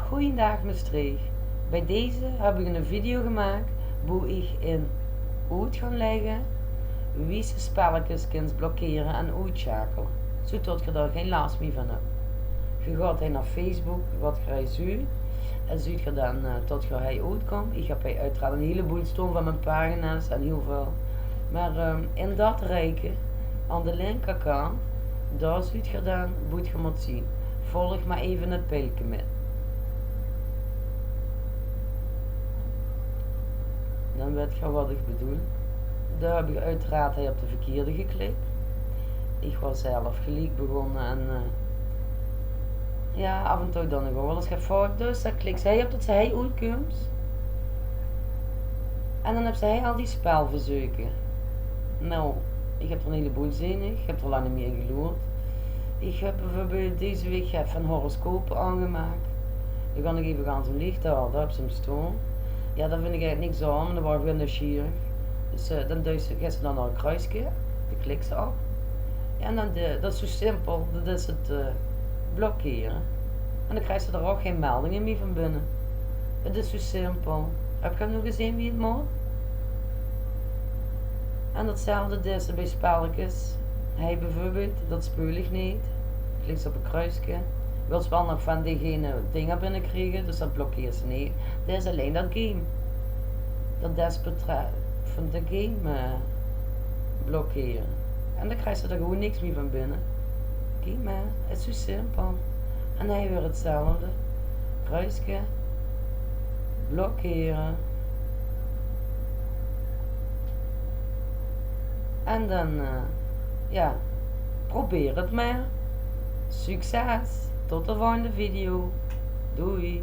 Goeiedag Maastricht. Bij deze heb ik een video gemaakt hoe ik in uit ga leggen wie ze spelletjes kunt blokkeren en uitschakelen, zodat je daar geen last meer van hebt. Je gaat naar Facebook, wat ga je zoeken en zoek je dan tot je hij uitkomt. Ik heb uiteraard een heleboel staan van mijn pagina's en heel veel. Maar in dat rijken, aan de linkerkant, daar zoek je dan wat je moet zien. Volg maar even het pijltje met. Dan weet je wat ik bedoel. Daar heb ik uiteraard op de verkeerde geklikt. Ik was zelf gelijk begonnen en ja, af en toe dan nog wel eens gefout. Dus dan klikt hij op dat hij uitkomt. En dan heb zij al die spelverzoeken. Nou, ik heb er een heleboel zin in. Ik heb er lang niet meer geloerd. Ik heb bijvoorbeeld deze week van horoscopen aangemaakt. Dan ga ik even gaan zo'n licht houden, daar heb ze hem staan. Ja, daar vind ik eigenlijk niks aan, maar dan word ik weer nieuwsgierig. Dus dan ga ze dan naar een kruisje, dan klik ze op. Ja, en dan dat is zo simpel, dat is het blokkeren. En dan krijg je er ook geen meldingen meer van binnen. Het is zo simpel. Heb je nog gezien wie het moet? En datzelfde is bij spelletjes. Hij bijvoorbeeld, dat speel ik niet. Klik op een kruisje. Wil ze wel nog van diegene dingen binnenkrijgen, dus dat blokkeert ze niet. Dit is alleen dat game. Dat is van de game blokkeren. En dan krijgt ze er gewoon niks meer van binnen. Kijk maar, het is zo simpel. En hij weer hetzelfde. Kruisje. Blokkeren. En dan, ja, probeer het maar. Succes! Tot de volgende video. Doei!